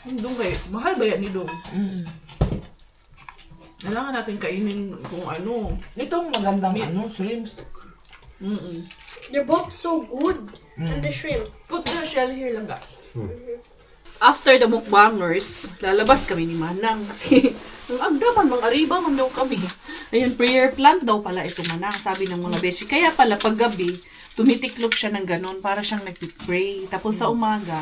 Speaker 1: Dong kayo. Mahal ba yan ni Dong? Kailangan natin kainin kung ano.
Speaker 3: Itong magandang
Speaker 1: Meat.
Speaker 3: shrimps.
Speaker 2: They're both so good. And the shrimp.
Speaker 1: Put the shell here lang ka. After the mukbangers, lalabas kami ni Manang. Ang agdaman, mga ariba man daw kami. Ayun, prayer plant daw pala ito, Manang. Sabi ng mga beshi. Kaya pala, paggabi, tumitiklop siya ng ganon para siyang nagpipray. Tapos sa umaga,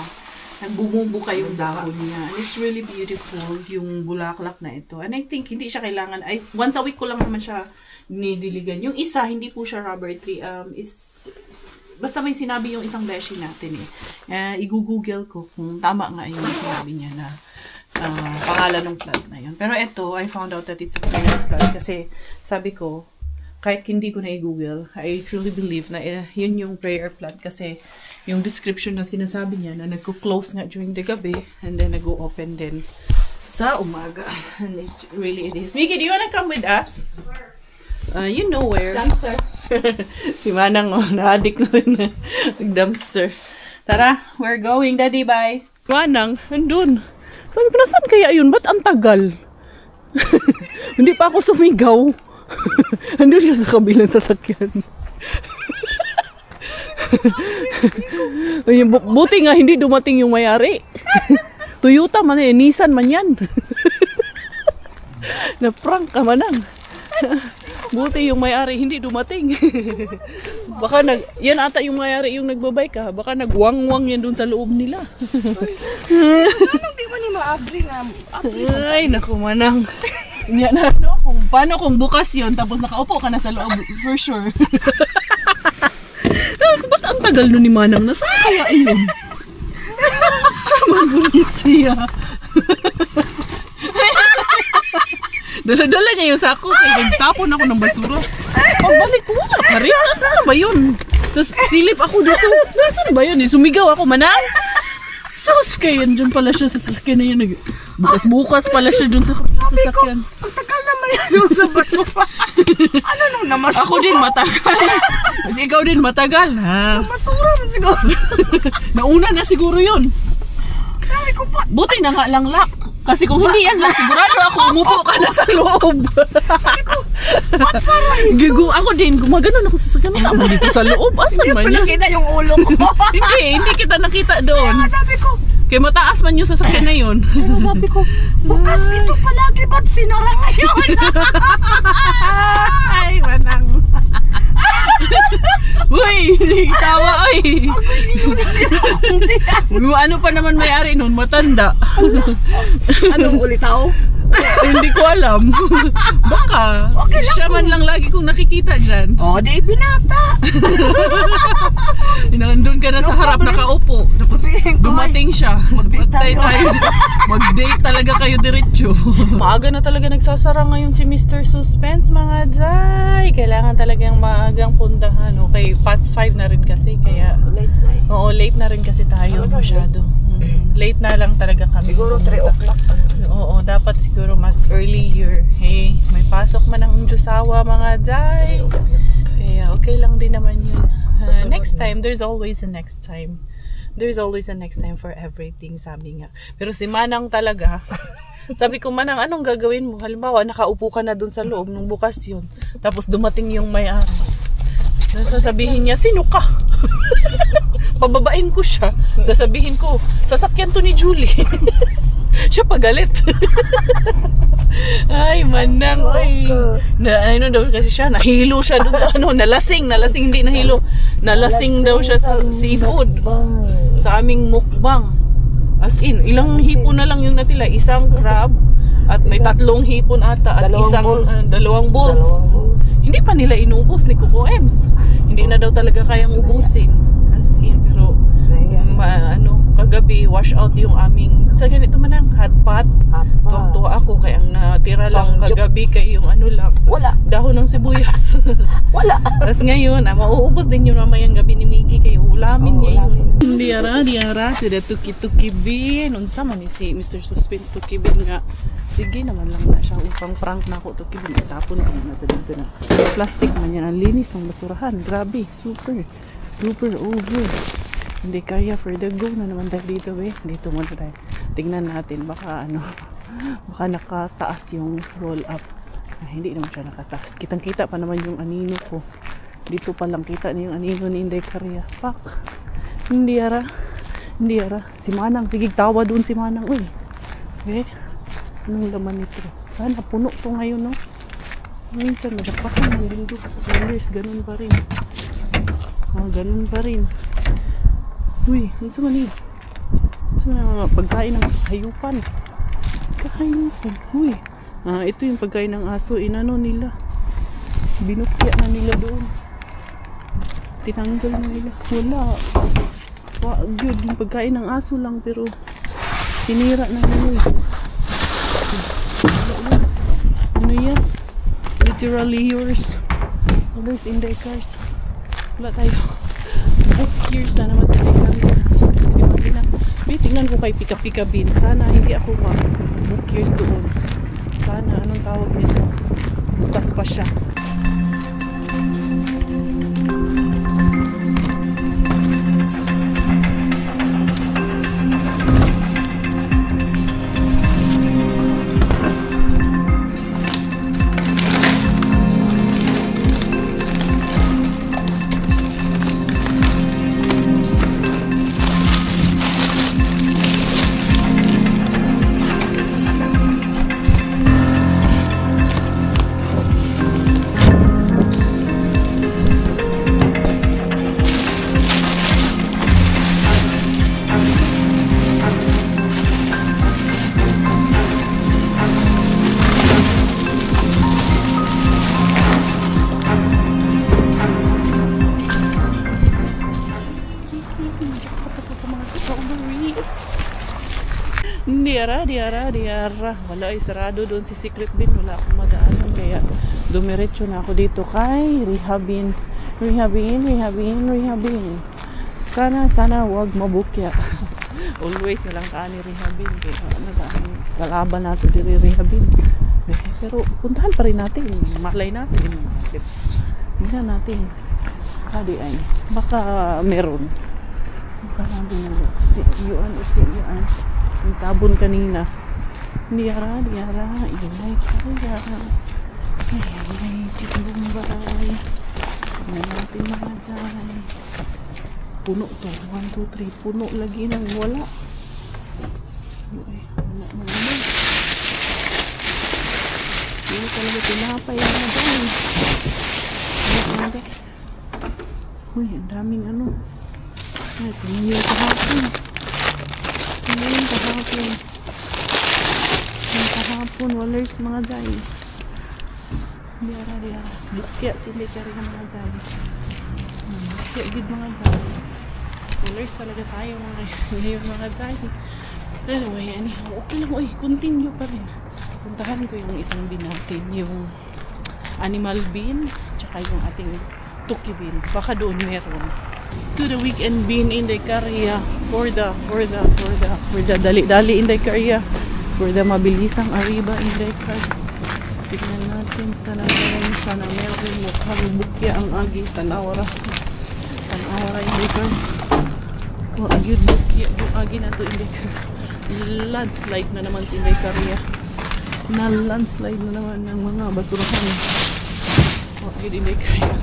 Speaker 1: nagbubumbuka yung dahon niya. And it's really beautiful, yung bulaklak na ito. And I think, hindi siya kailangan, once a week ko lang naman siya nidiligan. Yung isa, hindi po siya rubber tree. Basta may sinabi yung isang beshi natin eh. I-google ko kung tama nga yung sinabi niya na pangalan ng plant na yun. Pero ito, I found out that it's a prayer plant kasi sabi ko, kahit hindi ko na i-google, I truly believe na yun yung prayer plant kasi yung description na sinasabi niya na nagko-close nga during the gabi and then nag-open din sa umaga. And it is. Mickey, do you wanna come with us? You know where. Dumpster. Si Manang, na-addict na rin na dumpster. Tara, we're going, Daddy, bye. Manang, andun. Sabi ko, nasaan kaya yun? Ba't ang tagal? Hindi pa ako sumigaw. Andun siya sa kabilang sasakyan. Buti nga, hindi dumating yung may-ari. Toyota man eh, Nissan man yan. Na-prank ka, Manang. Buti yung may-ari hindi dumating. Baka yan ata yung mayari yung nagbabay ka. Baka nagwangwang yan dun sa loob nila.
Speaker 5: Hindi mo ni maabri na.
Speaker 1: Ay, naku manang. Yan ano, paano kung bukas yun tapos nakaupo ka na sa loob, for sure. Ba't ang tagal nun ni Manang? Nasa kaya yun? Sa Magulisya. Dala-dala niya yung sako kaya nagtapon ako ng basura. Pagbalik ko, wala pa rin. Nasaan ba yun? Tapos silip ako dito. Nasaan ba yun? Sumigaw ako, Manang. Sus, kaya dyan pala siya sa sasakyan na yun. Bukas-bukas pala siya dun sa sasakyan.
Speaker 5: Ang tagal naman yan doon sa basura. Ano nung namasura?
Speaker 1: Ako din matagal. Kasi ikaw din matagal, ha?
Speaker 5: Namasura mo siguro.
Speaker 1: Nauna na siguro yun.
Speaker 5: Sabi ko pa.
Speaker 1: Buti na nga lang lock. Kasi kung hindi yan lang, sigurado ako umupo ka na sa loob.
Speaker 5: What's wrong?
Speaker 1: Gigo, ako din, gumaganon ako sa sasakyan. Wala mo dito sa loob. Asan
Speaker 5: Hindi
Speaker 1: man
Speaker 5: pa
Speaker 1: yan?
Speaker 5: nakita yung ulo ko.
Speaker 1: Hindi kita nakita doon.
Speaker 5: Sabi ko,
Speaker 1: Kaya mataas man yung sasakyan na yun.
Speaker 5: sabi ko, bukas ito palagi ba't sinara ngayon? Ay, Manang.
Speaker 1: Uy, tawa, uy.
Speaker 5: Hindi mo sabi
Speaker 1: Ano pa naman may-ari nun? Matanda.
Speaker 5: Anong ulitaw?
Speaker 1: Hindi ko alam. Baka.
Speaker 5: Okay lang
Speaker 1: Siya man lang lagi kong nakikita dyan.
Speaker 5: O, di binata.
Speaker 1: Nandun ka na sa harap,
Speaker 5: problem.
Speaker 1: nakaupo. Tapos
Speaker 5: Sabihin ko,
Speaker 1: dumating siya.
Speaker 5: mag-date
Speaker 1: Patay
Speaker 5: tayo.
Speaker 1: tayo. Mag-date talaga kayo diretso. Maaga na talaga nagsasara ngayon si Mr. Suspense, mga day. Kailangan talagang maagang puntahan. Okay, past 5 na rin kasi. Kaya, oo, late na rin kasi tayo masyado. Late na lang talaga kami.
Speaker 5: Siguro 3 o'clock.
Speaker 1: Oo, dapat siguro mas earlier. Hey, may pasok man ang Diyosawa, mga day. Kaya okay lang din naman yun. Next time, there's always a next time. There's always a next time for everything, sabi nga. Pero si Manang talaga, sabi ko, Manang, anong gagawin mo? Halimbawa, nakaupo ka na dun sa loob nung bukas yun. Tapos dumating yung may-ari. Sasabihin niya, sino ka? Pababain ko siya. Sasabihin ko, sasakyan to ni Julie. Siya pagalit. Ay, Manang, ay. Ano daw kasi siya, nahilo siya doon sa nalasing, hindi nahilo. Nalasing daw siya sa seafood. Sa aming mukbang. As in, ilang hipon na lang yung natila. Isang crab, at may 3 hipon ata, at dalawang balls. Hindi pa nila inubos ni Coco Ems. Hindi na daw talaga kayang ubusin. As in, pero kagabi wash out yung aming sa ganito man ang hot pot. Tuwang-tuwa ako kaya ang natira lang kagabi kay yung lang.
Speaker 5: Wala.
Speaker 1: Dahon ng sibuyas.
Speaker 5: Wala.
Speaker 1: Tapos ngayon, mauubos din yun mamayang gabi ni Miggy kay ulamin niya yun. Diara, sila tuki-tuki bin. Unsa man ni si Mr. Suspense tuki bin nga. Sige naman lang na siya. Upang prank na ako tuki bin. Itapon ko na dito na. Plastic man yan. Ang linis ng basurahan. Grabe. Super over. Hindi kaya for the go na naman dahil dito dito muna tayo. Tingnan natin baka baka nakataas yung roll up. Hindi naman siya nakataas. Kitang-kita pa naman yung anino ko. Dito pa lang kita na yung anino ni Inday Caria. Pak. Hindi ara. Si Manang, sige tawa doon si Manang. Uy. Anong laman nito? Sana puno to ngayon, no? Minsan madapakan ng linggo. Years, ganun pa rin. Ganun pa rin. Uy, ano sa mani? Ano sa mga pagkain ng hayupan? Kakayupan. Uy. Ito yung pagkain ng aso. Inano nila. Binukya na nila doon. Tinanggal na nila. Wala. Good. Yung pagkain ng aso lang pero sinira na nila. Ano yan? Literally yours. Always in their cars. Wala tayo. Book years na naman sa Pika-Pika. Tingnan ko kay Pika-Pika Bin. Sana hindi ako book years doon. Sana, anong tawag nito? Bukas pa siya. diara. Wala ay sarado doon si Secret Bin. Wala akong madaanan. Kaya dumiretso na ako dito kay Rehabin. Sana wag mabukya. Always na lang ka ni Rehabin. Kaya kalaban nato diri Rehabin. Pero puntahan pa rin natin. Malay natin. Hindi natin. Kadi ay. Baka meron. Baka natin. Yun. Yung tabon kanina. Diara. Ilay kaya. Ay, Chikbumbay. Ano natin mga dyan. Puno to. 1, 2, 3. Puno lagi nang wala. Ay, wala na naman. Hindi talaga tinapay na dyan. Uy, ang daming ano. Ay, tumayo kahapon. Yung kahapon, walers mga dyan. Diara. Bukya sila kaya rin mga dyan. Bukya gid mga dyan. Walers talaga tayo ngayon mga dyan. Anyway, okay lang. Uy, continue pa rin. Puntahan ko yung isang bin natin, yung animal bin, tsaka yung ating tuki bin. Baka doon meron. To the weekend bin in the Korea for the dali-dali in the Korea, for the mabilisang arriba in the cars. Tignan natin sana meron mukhang bukya ang agi. Tanawara in the cars. Oh, agad bukya yung agi na to in the cars. Landslide na naman in the Korea. Landslide na naman ng mga basurahan. Oh, agad in the Korea.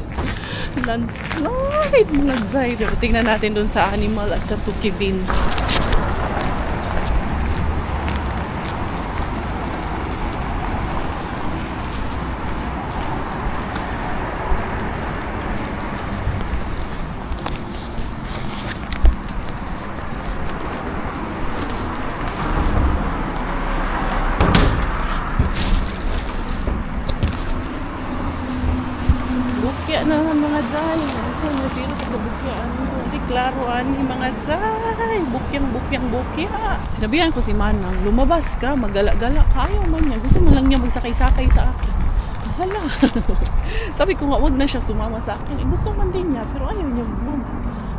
Speaker 1: Landslide mga Zay. Tingnan natin dun sa animal at sa tuki bin. Bukya na naman mga Zay. Kasi nasiro ka bukyaan. Hindi klaro ani mga Zay. Bukyang bukya. Sinabihan ko si Manang, lumabas ka, magala-gala. Ayaw man niya. Gusto man lang niya magsakay-sakay sa akin. Hala. Sabi ko nga, wag na siya sumama sa akin. Gusto man din niya, pero ayaw niya muna.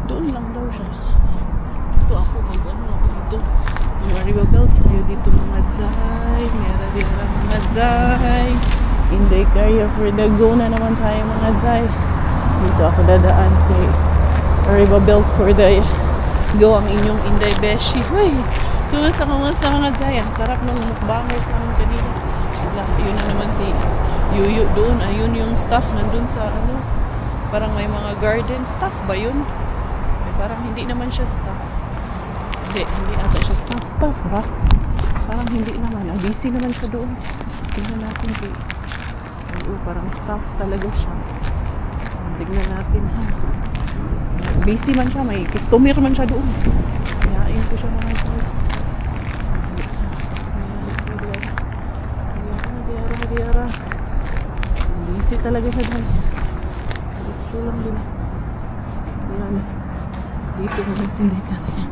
Speaker 1: Doon lang daw siya. Ito ako, mag-ano ako dito. Mga Arriba Bells, tayo dito mga Zay. Mera mga Zay. Inday Korea for the go na naman tayo mga Zay. Dito ako dadaan kay Arriba Bells for the go ang inyong Inday Beshi. Uy, kumusta mga Zay? Ang sarap ng mukbangers namin kanina. Wala, yun na naman si Yuyu doon. Ayun yung staff nandun sa ano. Parang may mga garden staff ba yun? May parang hindi naman siya staff. Hindi ata siya staff ba? Parang hindi naman. Busy naman siya doon. Tingnan natin kay parang staff talaga siya. Tignan natin ha. Busy man siya. May customer man siya doon. Kayain ko siya mga ito. Diara. Busy talaga siya doon. Dito lang din. Ayan. Dito naman sindika niya.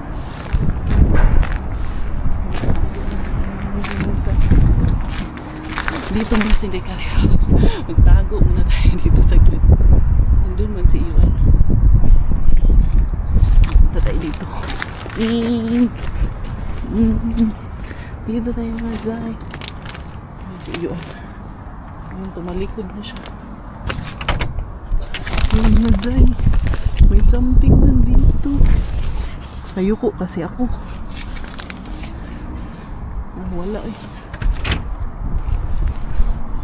Speaker 1: Dito man si Dekaryo. Magtago muna tayo dito saglit. Nandun man si Iwan. Punta tayo dito. Dito tayo mga Zay. Si Iwan. Ayun, tumalikod na siya. Ayun mga Zay. May something nandito. Ayoko kasi ako. Wala eh.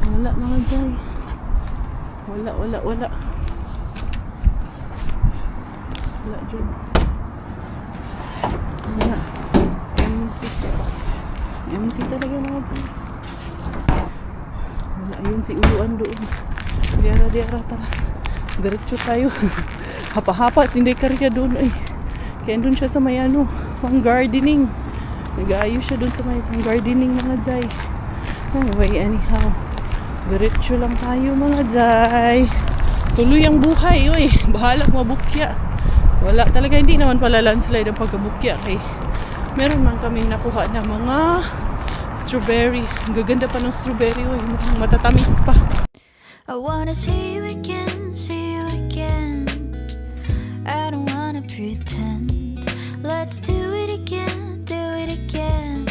Speaker 1: Wala mga Zay. Wala. Wala dyan. Wala. Empty talaga mga Zay. Wala. Ayun si Uluan doon. Diara tara. Diretso tayo. Hapa-hapa hindi karya doon ay. Kaya doon siya sa may ano, pang gardening. Nag-aayos siya doon sa may pang gardening mga Zay. Anyway, anyhow. Diretso lang tayo mga Zay. Tuloy ang buhay, oy. Bahalag mabukya. Wala talaga, hindi naman pala landslide ang pagkabukya kay Meron man kaming nakuha na mga strawberry. Ang gaganda pa ng strawberry. Uy, mukhang matatamis pa.
Speaker 6: I wanna see you again, see you again. I don't wanna pretend. Let's do it again, do it again.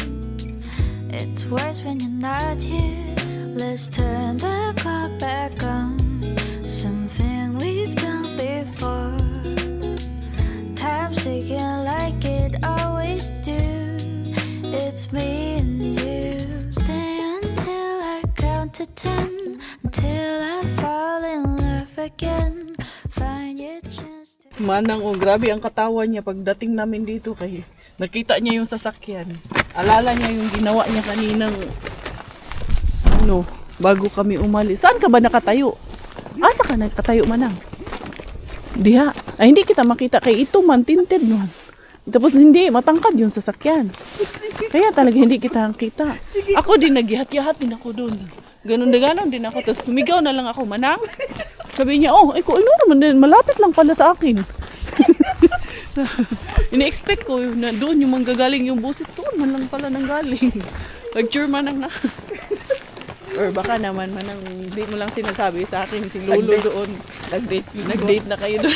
Speaker 6: It's worse when you're not here. Let's turn the clock back on. Something we've done before. Time's ticking like it always do. It's me and you. Stay until I count to 10. Until I fall in love again. Find your chance to...
Speaker 1: Manang, oh, grabe ang katawan niya pagdating namin dito kay nakita niya yung sasakyan. Alala niya yung ginawa niya kaninang bago kami umalis. Saan ka ba nakatayo? Asa ka nakatayo, Manang? Diha. Ay, hindi kita makita kay ito man, tinted no. Tapos hindi, matangkad yung sasakyan. Kaya talaga hindi kita nakita. Ako din, naghihat-yahat din ako doon. Ganon din ako. Tapos sumigaw na lang ako, Manang. Sabi niya, oh, ko ano naman din, malapit lang pala sa akin. Ini-expect ko na doon yung manggagaling yung busis, doon man lang pala nanggaling. Nag-sure Manang na. Or baka naman Manang, hindi mo lang sinasabi sa akin, si Lolo doon. Nag-date na kayo doon.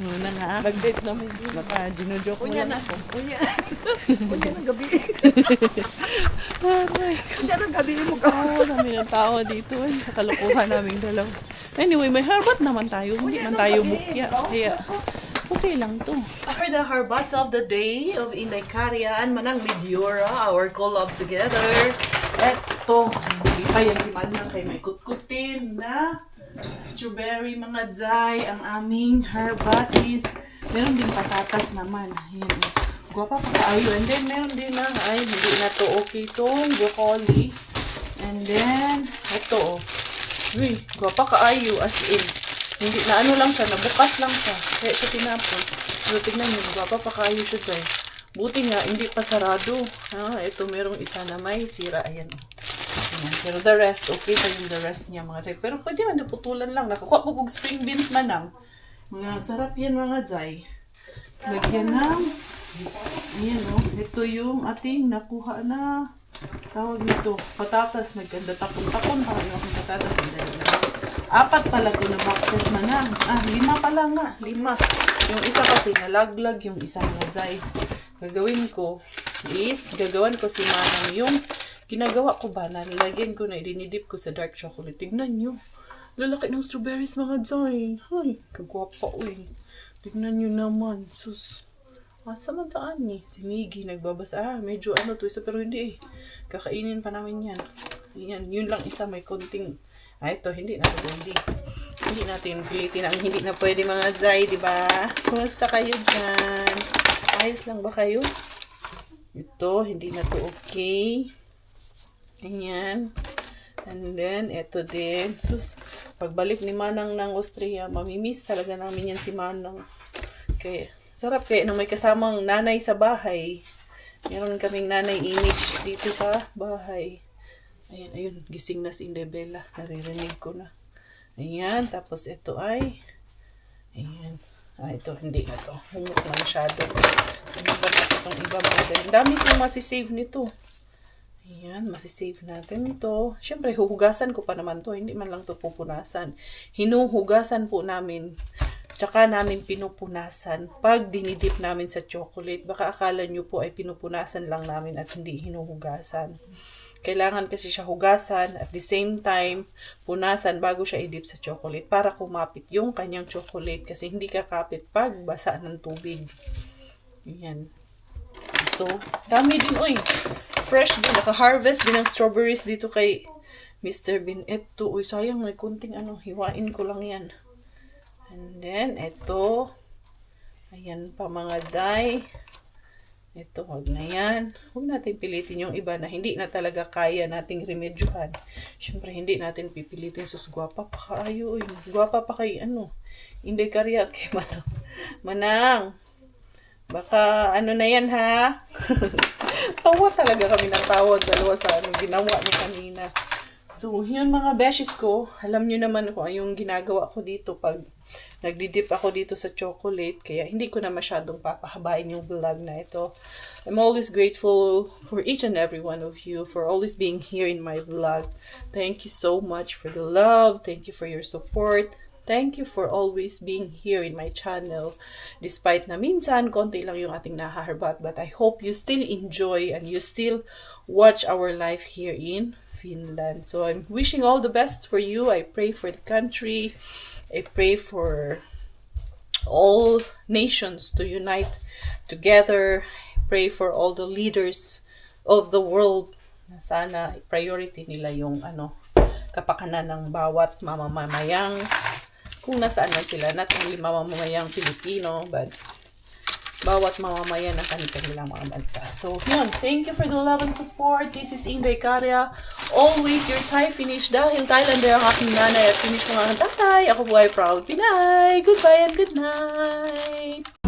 Speaker 1: Muna nga. Nag-date namin doon. Baka ginujoke mo lang ako.
Speaker 5: Unya ng gabi.
Speaker 1: Aray.
Speaker 5: Unya ng gabi mo ka.
Speaker 1: Oo, dami ng tao dito. Ay, kakalukuhan naming dalaw. Anyway, may harbat naman tayo. Hindi man tayo bukya. Kaya, okay lang to. For the harbats of the day of Inday Karian, Manang Meteora, our collab together. Eto, hindi pa yan si Manang kay may kutkutin na strawberry mga zay. Ang aming herbatis. Meron din patatas naman. Ayan. Guwapa pa kaayo. And then, meron din na, ay, hindi na to okay tong broccoli. And then, ito, uy, guwapa kaayo as in. Hindi na ano lang siya, nabukas lang siya. Kaya siya tinapon. Pero tignan nyo, guwapa pa kaayo siya dyan. Buti nga, hindi pa sarado. Ito, merong isa na may sira. Ayan. Ayan. Pero the rest, okay pa yung the rest niya mga jay. Pero pwede man, naputulan lang. Nakukuha po kong spring beans Manang. Mga sarap yan mga jay. Lagyan ng, ayan o, ito yung ating nakuha na, tawag nito, patatas. Naganda tapon-tapon pa yung aking patatas. Apat pala to na boxes Manang. 5 pala nga. 5. Yung isa kasi nalaglag, yung isa mga jay. Gagawin ko is, gagawan ko si Manang yung ginagawa ko ba, nalagyan ko na idinidip ko sa dark chocolate. Tignan nyo. Lalaki ng strawberries mga jay. Ay, kagwapa uy. Tignan nyo naman. Sus. Samantaan ni. Si Miggy nagbabasa. Medyo ano to isa pero hindi eh. Kakainin pa namin yan. Ayan, yun lang isa may konting. Ito, hindi na ito. Hindi natin pilitin ang hindi na pwede mga jay, diba? Kumusta kayo dyan? Ayos lang ba kayo? Ito, hindi na to okay. Ayan. And then, ito din. Sus, pagbalik ni Manang ng Austria, mamimiss talaga namin yan si Manang. Kaya, sarap kaya nung may kasamang nanay sa bahay. Meron kaming nanay image dito sa bahay. Ayan, ayun, gising na si Indebella. Naririnig ko na. Ayan, tapos ito ay, ayan. Ito, hindi na to. Humok na masyado. Itong iba mga. Ang dami kong masisave nito. Ayan, masisave natin ito. Siyempre, huhugasan ko pa naman to. Hindi man lang to pupunasan. Hinuhugasan po namin. Tsaka namin pinupunasan. Pag dinidip namin sa chocolate, baka akala nyo po ay pinupunasan lang namin at hindi hinuhugasan. Kailangan kasi siya hugasan at the same time punasan bago siya idip sa chocolate para kumapit yung kanyang chocolate kasi hindi kakapit pag basa ng tubig. Ayan. So, dami din. Uy, fresh din. Naka-harvest din ng strawberries dito kay Mr. Bean. Ito, uy, sayang may kunting hiwain ko lang yan. And then, ito. Ayan pa mga jay. Ito, wag na yan. Huwag natin pilitin yung iba na hindi na talaga kaya nating remedyohan. Siyempre, hindi natin pipilitin. Sus, gwapa pa kaayo. Uy, mas gwapa pa kay Inday Karian kay Manang. Manang, baka na yan ha? Tawa talaga kami ng tawag dalawa sa ginawa ni kanina. So, yun mga beshes ko. Alam nyo naman kung yung ginagawa ko dito pag Nagdidip ako dito sa chocolate, kaya hindi ko na masyadong papahabain yung vlog na ito. I'm always grateful for each and every one of you for always being here in my vlog. Thank you so much for the love. Thank you for your support. Thank you for always being here in my channel. Despite na minsan, konti lang yung ating nahaharbat, but I hope you still enjoy and you still watch our life here in Finland. So I'm wishing all the best for you. I pray for the country. I pray for all nations to unite together. I pray for all the leaders of the world na sana priority nila yung kapakanan ng bawat mamamayang kung nasaan man sila, not only mamamayang Pilipino, but bawat mamamayan ng kanilang mga bansa. So, yun. Thank you for the love and support. This is Inday Karya. Always your Thai finish dahil Thailander ang aking nanay at finish ko nga ng tatay. Ako po ay proud Pinay. Goodbye and good night.